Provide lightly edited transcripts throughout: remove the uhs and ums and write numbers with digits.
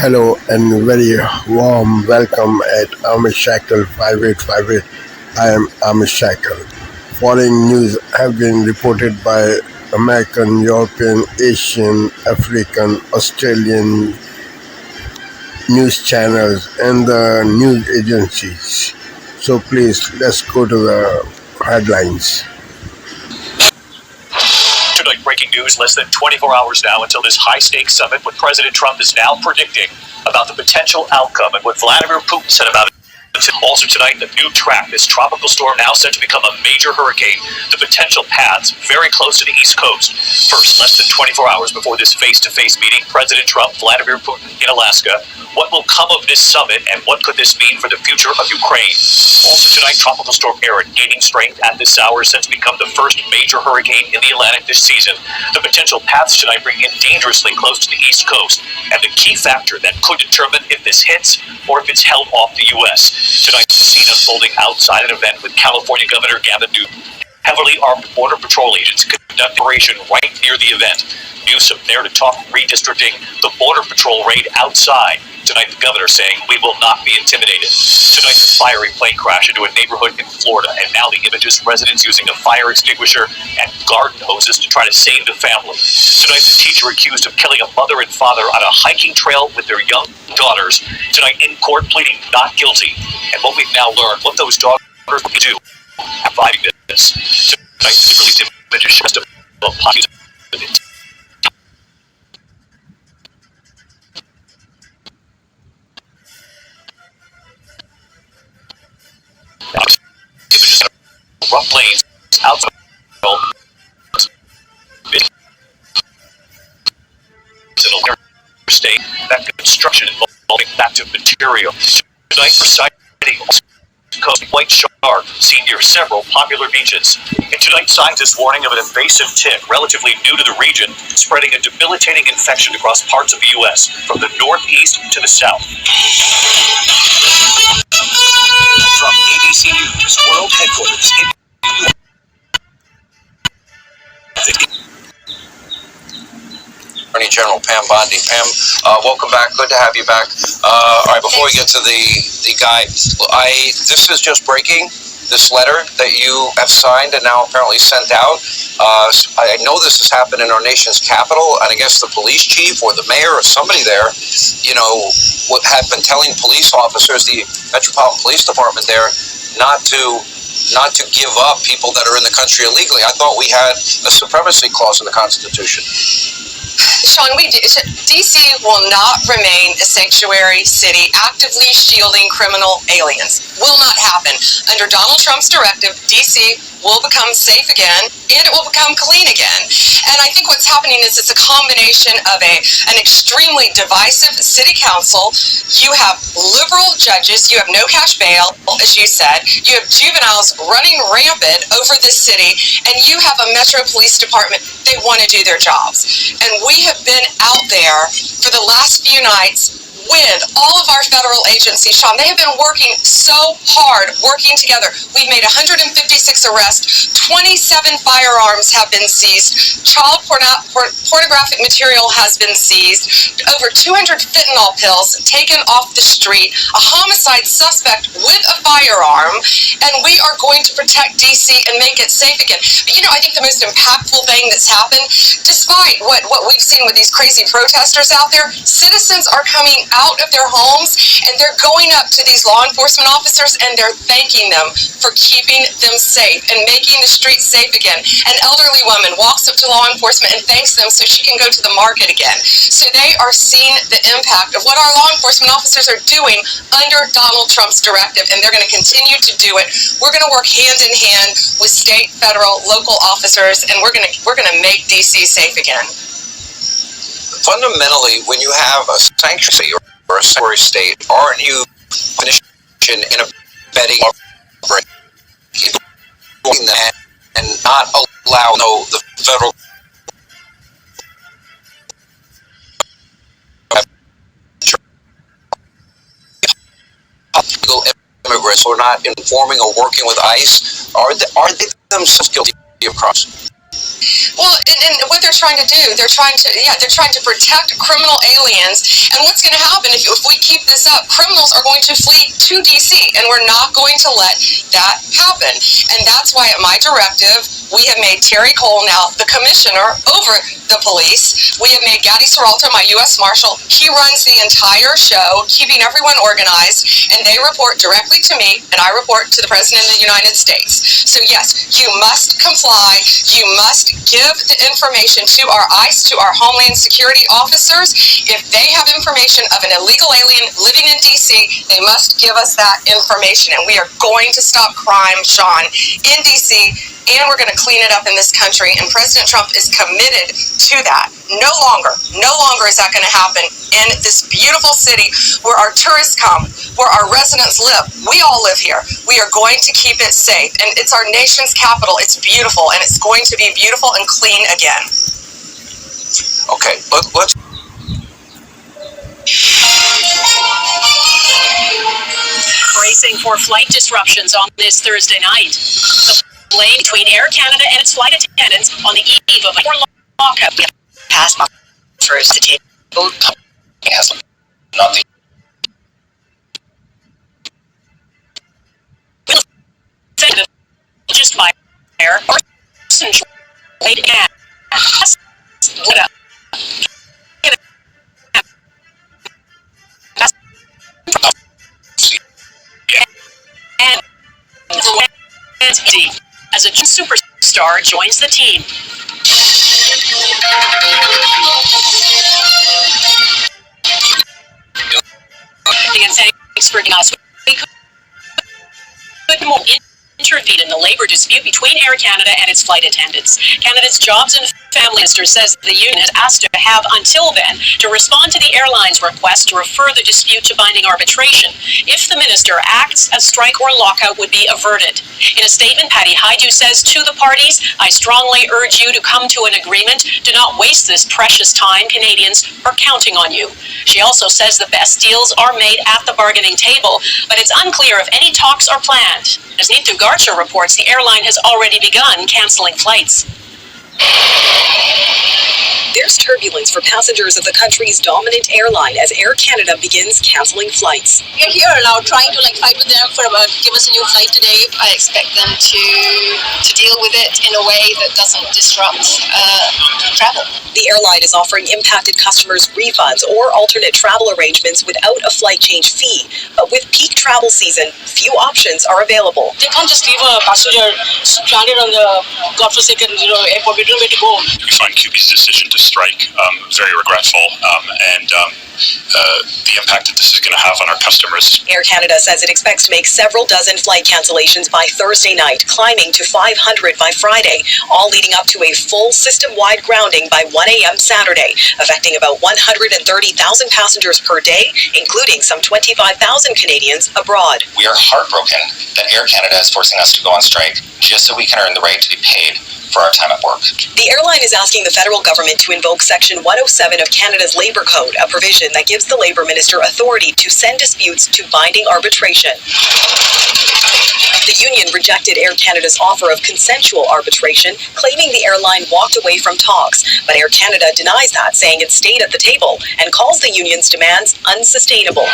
Hello and very warm welcome at Amish Shackle 5858. I am Amish Shackle. Following news have been reported by American, European, Asian, African, Australian news channels and the news agencies. So please, let's go to the headlines. Tonight, breaking news less than 24 hours now until this high-stakes summit. What President Trump is now predicting about the potential outcome and what Vladimir Putin said about it. Also tonight, the new track, this tropical storm now set to become a major hurricane, the potential paths very close to the East Coast. First, less than 24 hours before this face-to-face meeting, President Trump, Vladimir Putin in Alaska. What will come of this summit and what could this mean for the future of Ukraine? Also tonight, tropical storm Erin gaining strength at this hour, set to become the first major hurricane in the Atlantic this season. The potential paths tonight bring in dangerously close to the East Coast, and the key factor that could determine if this hits or if it's held off the U.S. Tonight, the scene unfolding outside an event with California Governor Gavin Newsom. Heavily armed Border Patrol agents conduct operation right near the event. Newsom there to talk redistricting, the Border Patrol raid outside. Tonight, the governor saying, "We will not be intimidated." Tonight, the fiery plane crash into a neighborhood in Florida, and now the images, residents using a fire extinguisher and garden hoses to try to save the family. Tonight, the teacher accused of killing a mother and father on a hiking trail with their young daughters. Tonight, in court, pleading not guilty. And what we've now learned, what those daughters will do after fighting this. Tonight, the released images show us a popular images of rough plains outside state, that construction involving active material. Tonight, reciting coast white shark seen near several popular beaches. And tonight, scientists warning of an invasive tick relatively new to the region, spreading a debilitating infection across parts of the U.S. from the northeast to the south. From ABC News World Headquarters in Attorney General Pam Bondi. Pam, welcome back. Good to have you back. All right, before we get to the guy, this is just breaking. This letter that you have signed and now apparently sent out. I know this has happened in our nation's capital, and I guess the police chief or the mayor or somebody there, have been telling police officers, the Metropolitan Police Department there, not to give up people that are in the country illegally. I thought we had a supremacy clause in the Constitution. Sean, D.C. will not remain a sanctuary city actively shielding criminal aliens. Will not happen. Under Donald Trump's directive, D.C. will become safe again, and it will become clean again. And I think what's happening is it's a combination of an extremely divisive city council. You have liberal judges, you have no cash bail, as you said, you have juveniles running rampant over this city, and you have a Metro Police Department. They want to do their jobs. And we have been out there for the last few nights with all of our federal agencies, Sean. They have been working so hard, working together. We've made 156 arrests, 27 firearms have been seized, child pornographic material has been seized, over 200 fentanyl pills taken off the street, a homicide suspect with a firearm, and we are going to protect D.C. and make it safe again. But I think the most impactful thing that's happened, despite what we've seen with these crazy protesters out there, citizens are coming out of their homes and they're going up to these law enforcement officers and they're thanking them for keeping them safe and making the streets safe again. An elderly woman walks up to law enforcement and thanks them so she can go to the market again. So they are seeing the impact of what our law enforcement officers are doing under Donald Trump's directive, and they're going to continue to do it. We're going to work hand in hand with state, federal, local officers, and we're going to make DC safe again. Fundamentally, when you have a sanctuary or a sanctuary state, aren't you in abetting that and not allow the federal illegal immigrants who are not informing or working with ICE? Are they themselves guilty of crimes? Well, and what they're trying to do, they're trying to protect criminal aliens. And what's going to happen if we keep this up? Criminals are going to flee to DC, and we're not going to let that happen. And that's why, at my directive, we have made Terry Cole now the commissioner over the police. We have made Gaddy Serralta my U.S. Marshal. He runs the entire show, keeping everyone organized, and they report directly to me, and I report to the President of the United States. So yes, you must comply. You must give the information to our ICE, to our Homeland Security officers. If they have information of an illegal alien living in D.C., they must give us that information. And we are going to stop crime, Sean, in D.C., and we're going to clean it up in this country. And President Trump is committed to that. No longer is that going to happen in this beautiful city where our tourists come, where our residents live. We all live here. We are going to keep it safe. And it's our nation's capital. It's beautiful, and it's going to be beautiful and clean again. Okay, let's. Bracing for flight disruptions on this Thursday night. The blame between Air Canada and its flight attendants on the eve of a lockout. Past first to take Has not the just by air or late and as a superstar joins the team. And thanks for us. We could more intervene in the labor dispute between Air Canada and its flight attendants. Canada's Jobs and Family Minister says the union has asked to have until then to respond to the airline's request to refer the dispute to binding arbitration. If the minister acts, a strike or lockout would be averted. In a statement, Patty Hajdu says to the parties, I strongly urge you to come to an agreement. Do not waste this precious time. Canadians are counting on you. She also says the best deals are made at the bargaining table, but it's unclear if any talks are planned. As Neetu Garcha reports, the airline has already begun canceling flights. There's turbulence for passengers of the country's dominant airline as Air Canada begins canceling flights. We're here now trying to fight with them for give us a new flight today. I expect them to deal with it in a way that doesn't disrupt travel. The airline is offering impacted customers refunds or alternate travel arrangements without a flight change fee. But with peak travel season, few options are available. They can't just leave a passenger stranded on the godforsaken airport. We don't know where to go. We find QB's decision to strike very regretful, and the impact that this is going to have on our customers. Air Canada says it expects to make several dozen flight cancellations by Thursday night, climbing to 500 by Friday, all leading up to a full system-wide grounding by 1 a.m. Saturday, affecting about 130,000 passengers per day, including some 25,000 Canadians abroad. We are heartbroken that Air Canada is forcing us to go on strike just so we can earn the right to be paid for our time at work. The airline is asking the federal government to invoke Section 107 of Canada's Labour Code, a provision that gives the Labour Minister authority to send disputes to binding arbitration. The union rejected Air Canada's offer of consensual arbitration, claiming the airline walked away from talks. But Air Canada denies that, saying it stayed at the table and calls the union's demands unsustainable.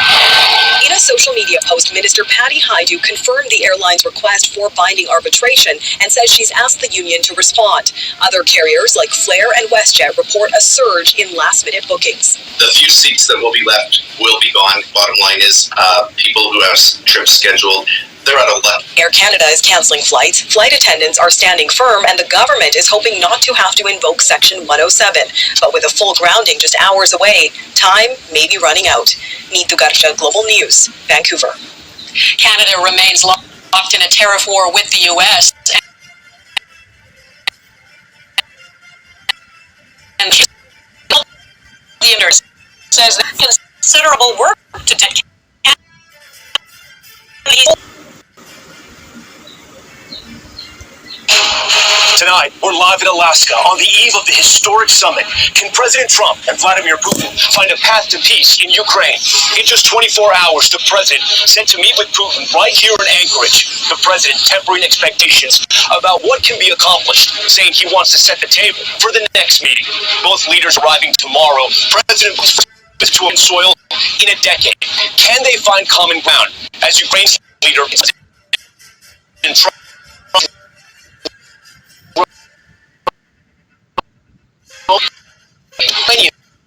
In a social media post, Minister Patty Hajdu confirmed the airline's request for binding arbitration and says she's asked the union to respond. Other carriers like Flair and WestJet report a surge in last-minute bookings. The few seats that will be left will be gone. Bottom line is people who have trips scheduled, they're out of luck. Air Canada is canceling flights, flight attendants are standing firm, and the government is hoping not to have to invoke Section 107. But with a full grounding just hours away, time may be running out. Neetu Garcha, Global News, Vancouver. Canada remains locked in a tariff war with the U.S. And the nurse says there's considerable work to take. Tonight, we're live in Alaska on the eve of the historic summit. Can President Trump and Vladimir Putin find a path to peace in Ukraine? In just 24 hours, the president sent to meet with Putin right here in Anchorage. The president tempering expectations about what can be accomplished, saying he wants to set the table for the next meeting. Both leaders arriving tomorrow. President to soil in a decade. Can they find common ground as Ukraine's leader in Trump?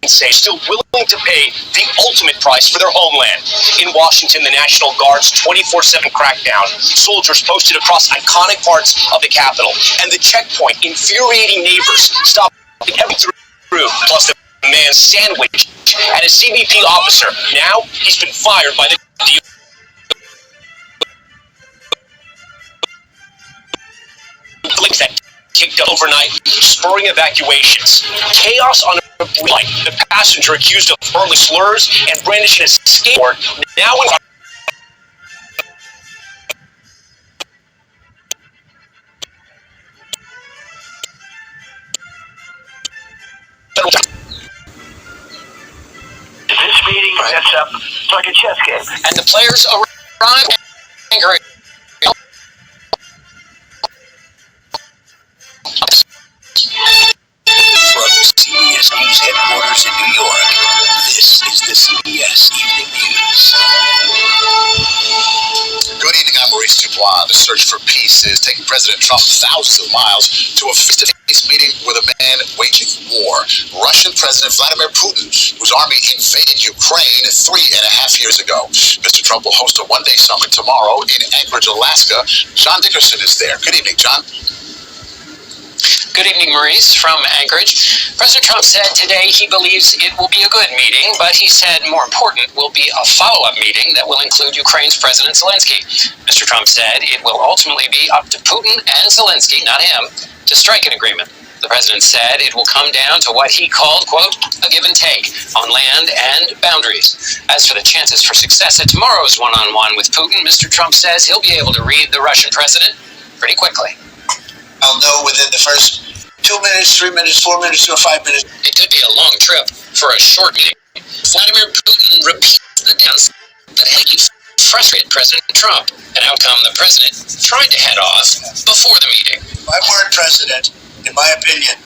Say still willing to pay the ultimate price for their homeland. In Washington, the National Guard's 24/7 crackdown, soldiers posted across iconic parts of the Capitol, and the checkpoint infuriating neighbors stopping everything through, plus the man sandwiched at a CBP officer. Now he's been fired by the that kicked overnight, spurring evacuations. Chaos on a flight. The passenger accused of hurling slurs and brandishing a skateboard. Now in this meeting sets up like a chess game. And the players arrive angry. From CBS News headquarters in New York, this is the CBS Evening News. Good evening, I'm Maurice Dubois. The search for peace is taking President Trump thousands of miles to a face-to-face meeting with a man waging war. Russian President Vladimir Putin, whose army invaded Ukraine 3.5 years ago. Mr. Trump will host a one-day summit tomorrow in Anchorage, Alaska. John Dickerson is there. Good evening, John. Good evening, Maurice, from Anchorage. President Trump said today he believes it will be a good meeting, but he said more important will be a follow-up meeting that will include Ukraine's President Zelensky. Mr. Trump said it will ultimately be up to Putin and Zelensky, not him, to strike an agreement. The president said it will come down to what he called, quote, a give and take on land and boundaries. As for the chances for success at tomorrow's one-on-one with Putin, Mr. Trump says he'll be able to read the Russian president pretty quickly. I'll know within the first 2 minutes, 3 minutes, 4 minutes, or 5 minutes. It could be a long trip for a short meeting. Vladimir Putin repeats the dance that he frustrated President Trump, an outcome the president tried to head off before the meeting. If I weren't president, in my opinion,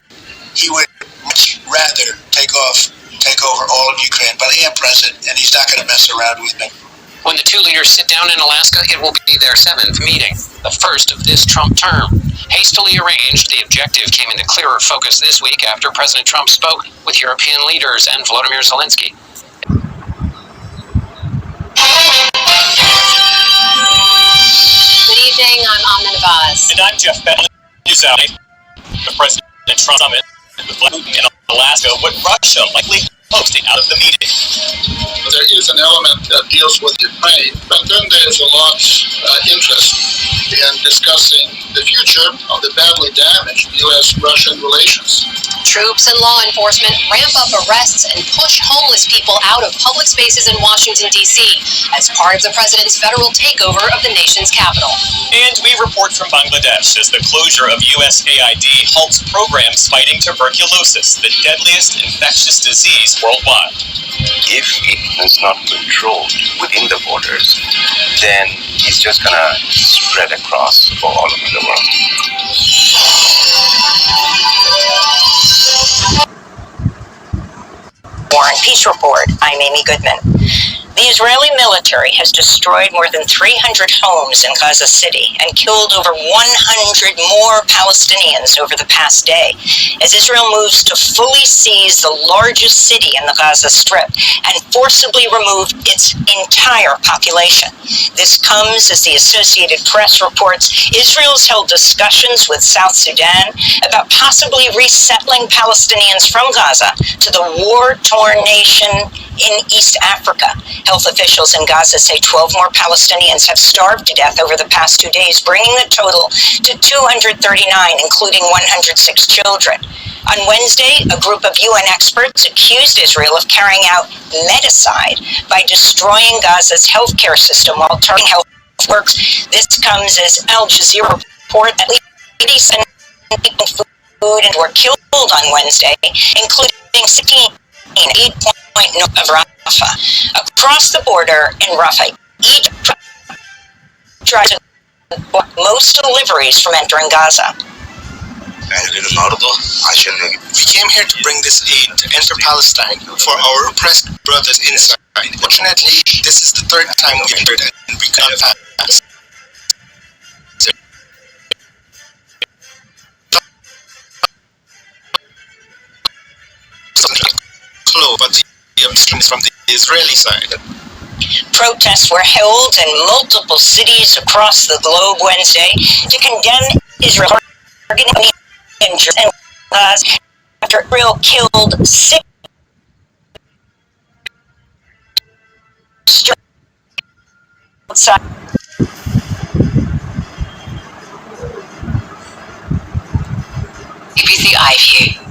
he would much rather take over all of Ukraine. But I am president, and he's not going to mess around with me. When the two leaders sit down in Alaska, it will be their 7th meeting, the first of this Trump term. Hastily arranged, the objective came into clearer focus this week after President Trump spoke with European leaders and Volodymyr Zelensky. Good evening, I'm Amna Navaz. And I'm Jeff Bentley. The President Trump summit with Putin in Alaska, with Russia likely hosting out of the meeting. There is an element that deals with Ukraine, but then there's a lot interest in discussing the future of the badly damaged U.S.-Russian relations. Troops and law enforcement ramp up arrests and push homeless people out of public spaces in Washington, D.C. as part of the president's federal takeover of the nation's capital. And we report from Bangladesh as the closure of USAID halts programs fighting tuberculosis, the deadliest infectious disease worldwide. If it is not controlled within the borders, then it's just going to spread across all over the world. War and Peace Report. I'm Amy Goodman. The Israeli military has destroyed more than 300 homes in Gaza City and killed over 100 more Palestinians over the past day, as Israel moves to fully seize the largest city in the Gaza Strip and forcibly remove its entire population. This comes as the Associated Press reports Israel's held discussions with South Sudan about possibly resettling Palestinians from Gaza to the war-torn nation in East Africa. Health officials in Gaza say 12 more Palestinians have starved to death over the past 2 days, bringing the total to 239, including 106 children. On Wednesday, a group of UN experts accused Israel of carrying out medicide by destroying Gaza's healthcare system while targeting health workers. This comes as Al Jazeera report at least people food and were killed on Wednesday, including 16 8.0 of Rafah. Across the border in Rafah, each tries to block most deliveries from entering Gaza. We came here to bring this aid to enter Palestine for our oppressed brothers inside. Fortunately, this is the third time we entered and we got past. But the obstruction from the Israeli side. Protests were held in multiple cities across the globe Wednesday to condemn Israel targeting injured and after Israel killed 6 outside. BBC iView.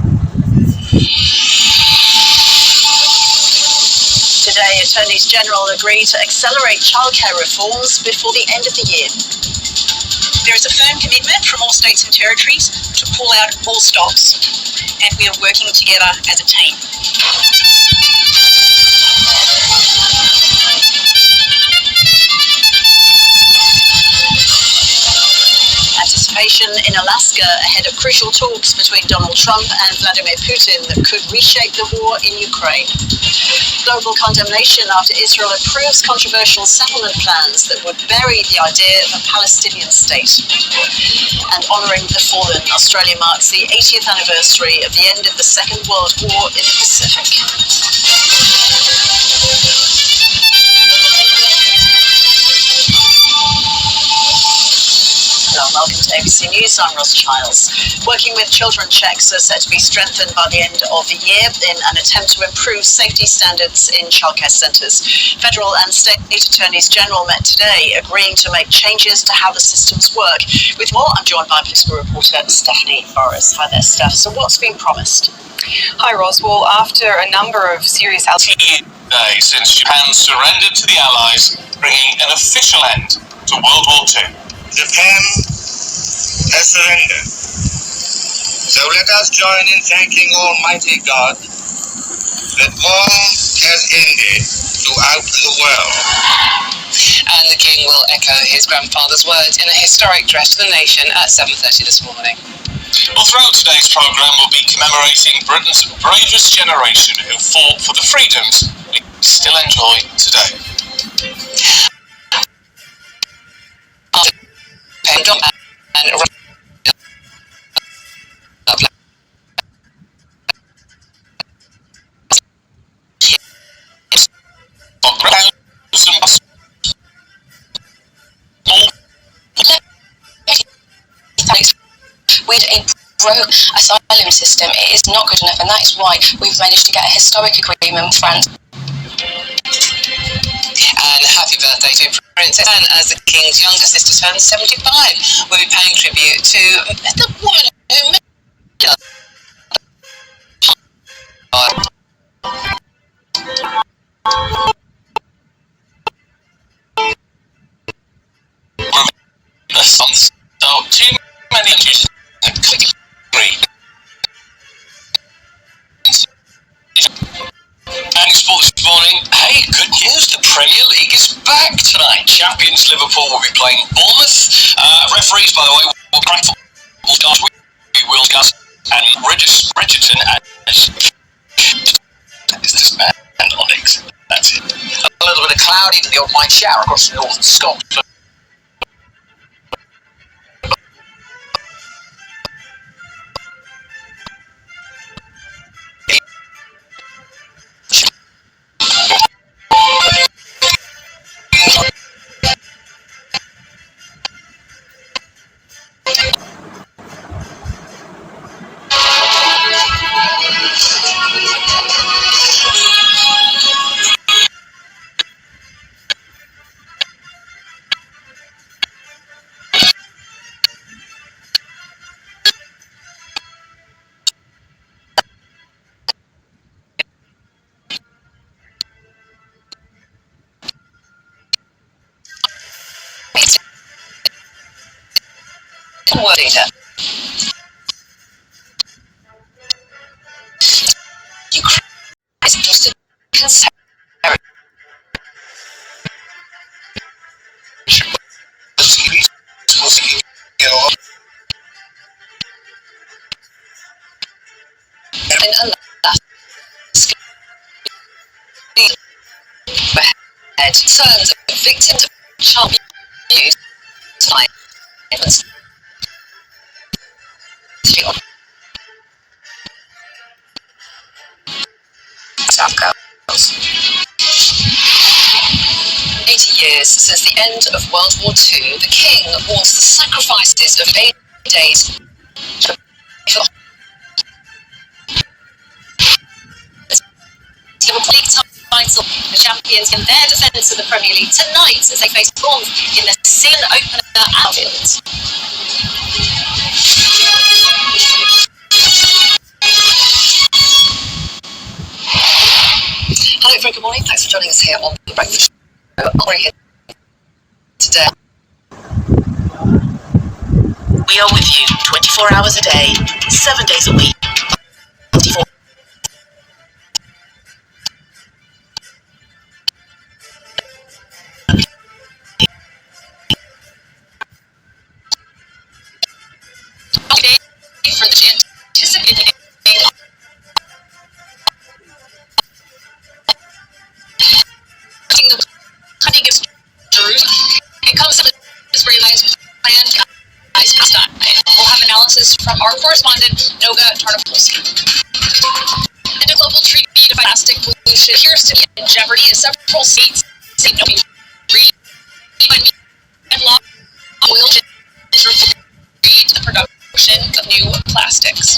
Today, Attorneys General agree to accelerate childcare reforms before the end of the year. There is a firm commitment from all states and territories to pull out all stops, and we are working together as a team. Anticipation in Alaska ahead of crucial talks between Donald Trump and Vladimir Putin that could reshape the war in Ukraine. Global condemnation after Israel approves controversial settlement plans that would bury the idea of a Palestinian state. And honouring the fallen, Australia marks the 80th anniversary of the end of the Second World War in the Pacific. Hello, welcome to ABC News. I'm Ross Childs. Working with children checks are set to be strengthened by the end of the year in an attempt to improve safety standards in childcare centres. Federal and state attorneys general met today, agreeing to make changes to how the systems work. With more, I'm joined by political reporter Stephanie Boris. Hi there, Steph. So what's been promised? Hi, Ross. Well, after a number of serious days since Japan surrendered to the Allies, bringing an official end to World War II. Japan has surrendered. So let us join in thanking Almighty God that war has ended throughout the world. And the King will echo his grandfather's words in a historic address to the nation at 7:30 this morning. Well, throughout today's programme, we'll be commemorating Britain's bravest generation who fought for the freedoms we still enjoy today. With a broke asylum system, it is not good enough, and that is why we've managed to get a historic agreement with France. And happy birthday to Princess Anne as the King's younger sister turns 75. We'll be paying tribute to the woman who made So, too many countries have quickly agreed. And sport this morning, hey, good news, the Premier League is back tonight. Champions Liverpool will be playing Bournemouth. Referees, by the way, will crack football stars. We will discuss. And Bridgerton is this man and Onyx. That's it. A little bit of cloudy to the old Mike shower across the northern Scotland. word data. and that's turns victims of child abuse violence South Girls. 80 years since the end of World War II, the King wants the sacrifices of 8 days to a league title. The champions in their defence of the Premier League tonight as they face Bournemouth in the season opener at Anfield. Hello, Fred. Good morning. Thanks for joining us here on the Breakfast Show. We're here today. We are with you 24 hours a day, 7 days a week. 24 for the anticipated the cutting of Jerusalem. It comes to Israeli planned Palestine. We'll have analysis from our correspondent Noga Tarnopolsky. And a global treaty to fight plastic pollution appears to be in jeopardy as several states seem to be and law oil to create the production of new plastics.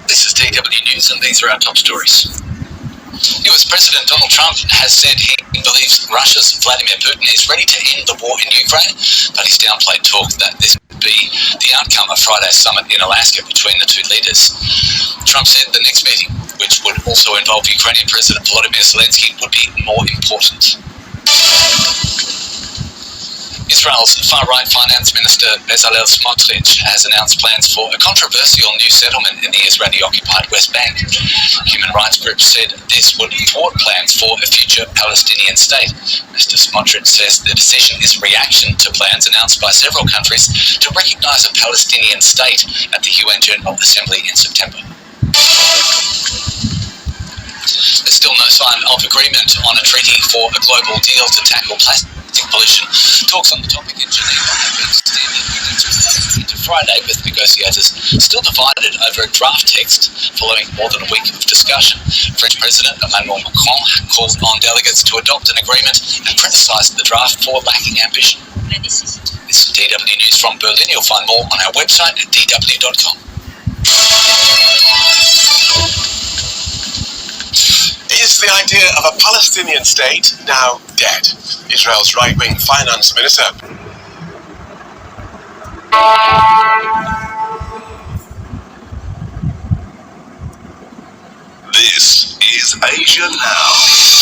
This is DW News, and these are our top stories. US President Donald Trump has said he believes Russia's Vladimir Putin is ready to end the war in Ukraine, but he's downplayed talk that this would be the outcome of Friday's summit in Alaska between the two leaders. Trump said the next meeting, which would also involve Ukrainian President Volodymyr Zelensky, would be more important. Israel's far-right finance minister Bezalel Smotrich has announced plans for a controversial new settlement in the Israeli-occupied West Bank. Human rights groups said this would thwart plans for a future Palestinian state. Mr. Smotrich says the decision is a reaction to plans announced by several countries to recognise a Palestinian state at the UN General Assembly in September. There's still no sign of agreement on a treaty for a global deal to tackle plastic pollution. Talks on the topic in Geneva have been extended into Friday, with negotiators still divided over a draft text following more than a week of discussion. French President Emmanuel Macron called on delegates to adopt an agreement and criticised the draft for lacking ambition. This is DW News from Berlin. You'll find more on our website at dw.com. Is the idea of a Palestinian state now dead? Israel's right-wing finance minister. This is Asia Now.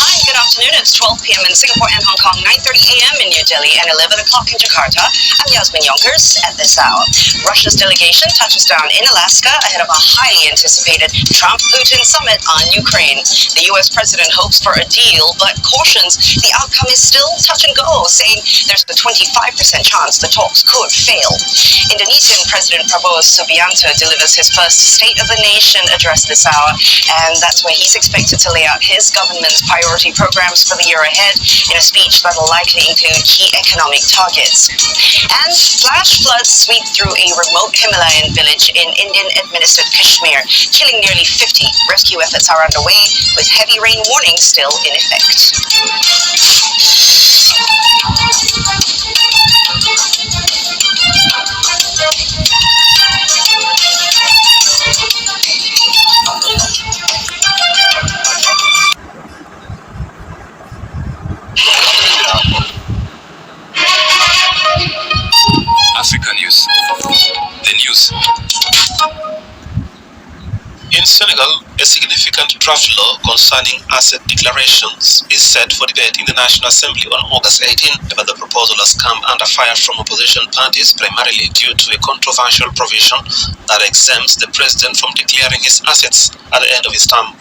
Hi, good afternoon. It's 12 p.m. in Singapore and Hong Kong, 9:30 a.m. in New Delhi, and 11 o'clock in Jakarta. I'm Yasmin Yonkers at this hour. Russia's delegation touches down in Alaska ahead of a highly anticipated Trump-Putin summit on Ukraine. The U.S. president hopes for a deal, but cautions the outcome is still touch and go, saying there's a 25% chance the talks could fail. Indonesian President Prabowo Subianto delivers his first State of the Nation address this hour, and that's where he's expected to lay out his government's priority programs for the year ahead in a speech that will likely include key economic targets. And flash floods sweep through a remote Himalayan village in Indian-administered Kashmir, killing nearly 50. Rescue efforts are underway, with heavy rain warnings still in effect. Africa News. The news. In Senegal, a significant draft law concerning asset declarations is set for debate in the National Assembly on August 18, but the proposal has come under fire from opposition parties, primarily due to a controversial provision that exempts the president from declaring his assets at the end of his term.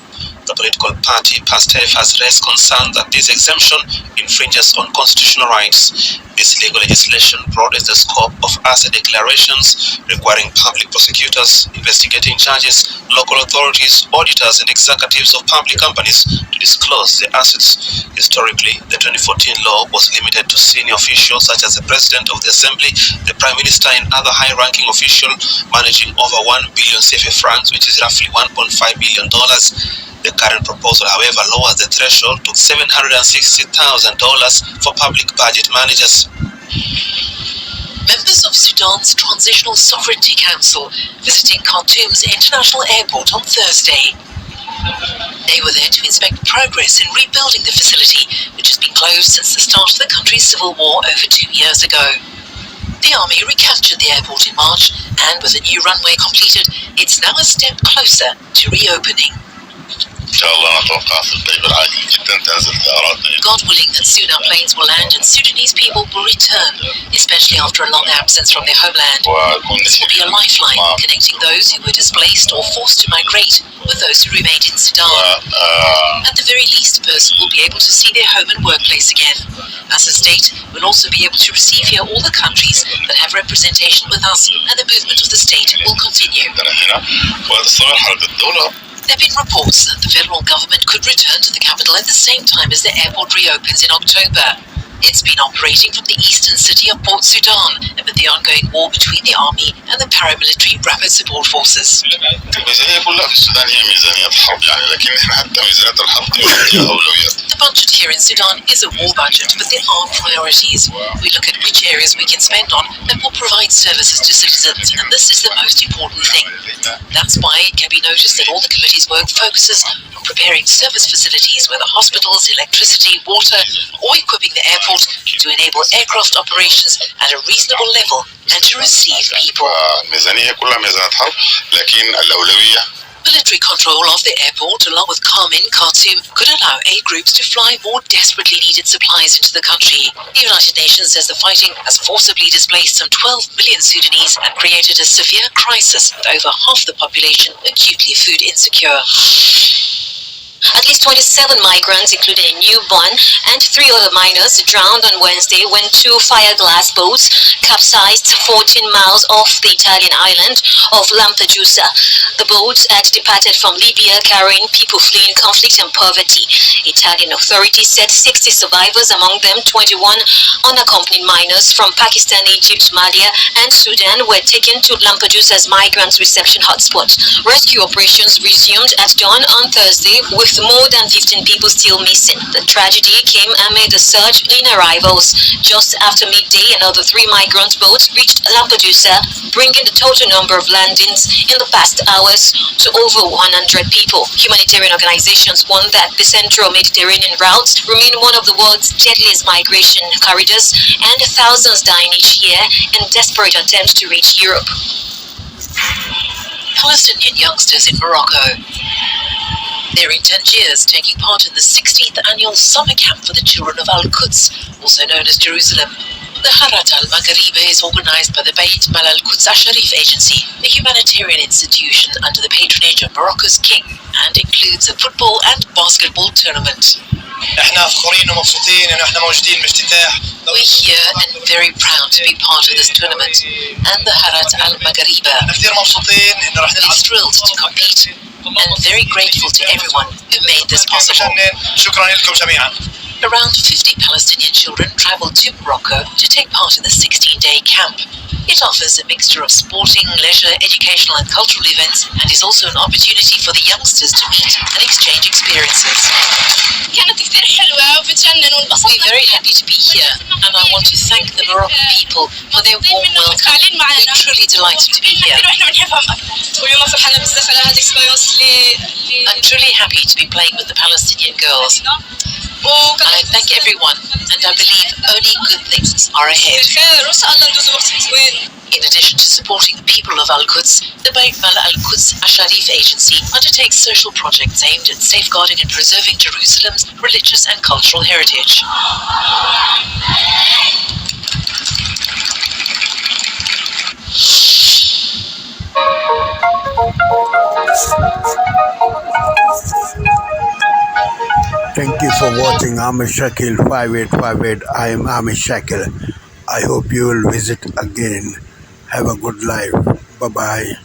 The political party PASTEF has raised concern that this exemption infringes on constitutional rights. This legal legislation broadens the scope of asset declarations, requiring public prosecutors, investigating judges, local authorities, auditors, and executives of public companies to disclose their assets. Historically, the 2014 law was limited to senior officials such as the President of the Assembly, the Prime Minister, and other high-ranking officials managing over 1 billion CFA francs, which is roughly $1.5 billion. The current proposal, however, lowers the threshold to $760,000 for public budget managers. Members of Sudan's Transitional Sovereignty Council visiting Khartoum's international airport on Thursday. They were there to inspect progress in rebuilding the facility, which has been closed since the start of the country's civil war over 2 years ago. The army recaptured the airport in March, and with a new runway completed, it's now a step closer to reopening. God willing that soon our planes will land and Sudanese people will return, especially after a long absence from their homeland. This will be a lifeline connecting those who were displaced or forced to migrate with those who remained in Sudan. At the very least, a person will be able to see their home and workplace again. As a state, we'll also be able to receive here all the countries that have representation with us, and the movement of the state will continue. There have been reports that the federal government could return to the capital at the same time as the airport reopens in October. It's been operating from the eastern city of Port Sudan amid the ongoing war between the army and the paramilitary rapid support forces. The budget here in Sudan is a war budget, but there are priorities. We look at which areas we can spend on that will provide services to citizens, and this is the most important thing. That's why it can be noticed that all the committee's work focuses on preparing service facilities, whether hospitals, electricity, water, or equipping the airport to enable aircraft operations at a reasonable level and to receive people. Military control of the airport, along with calm in Khartoum, could allow aid groups to fly more desperately needed supplies into the country. The United Nations says the fighting has forcibly displaced some 12 million Sudanese and created a severe crisis, with over half the population acutely food insecure. At least 27 migrants, including a newborn, and 3 other minors drowned on Wednesday when 2 fiberglass boats capsized 14 miles off the Italian island of Lampedusa. The boats had departed from Libya carrying people fleeing conflict and poverty. Italian authorities said 60 survivors, among them 21 unaccompanied minors from Pakistan, Egypt, Somalia, and Sudan, were taken to Lampedusa's migrant reception hotspot. Rescue operations resumed at dawn on Thursday, with more than 15 people still missing. The tragedy came amid a surge in arrivals. Just after midday, another 3 migrant boats reached Lampedusa, bringing the total number of landings in the past hours to over 100 people. Humanitarian organizations warn that the Central Mediterranean route remain one of the world's deadliest migration corridors, and thousands dying each year in desperate attempts to reach Europe. Palestinian youngsters in Morocco. They're in Tangiers, taking part in the 16th annual summer camp for the children of Al-Quds, also known as Jerusalem. The Harat al-Maghriba is organized by the Bayt Mal al-Quds Asharif Agency, a humanitarian institution under the patronage of Morocco's king, and includes a football and basketball tournament. We're here and very proud to be part of this tournament, and the Harat al-Maghriba. We're thrilled to compete and very grateful to everyone who made this possible. Around 50 Palestinian children traveled to Morocco to take part in the 16-day camp. It offers a mixture of sporting, leisure, educational and cultural events, and is also an opportunity for the youngsters to meet and exchange experiences. We're very happy to be here, and I want to thank the Moroccan people for their warm welcome. We're truly delighted to be here. I'm truly happy to be playing with the Palestinian girls. I thank everyone, and I believe only good things are ahead. In addition to supporting the people of Al-Quds, the Bayt Mal al-Quds Asharif Agency undertakes social projects aimed at safeguarding and preserving Jerusalem's religious and cultural heritage. Thank you for watching Amish Shakil 5858. I am Amish Shakil. I hope you will visit again. Have a good life. Bye-bye.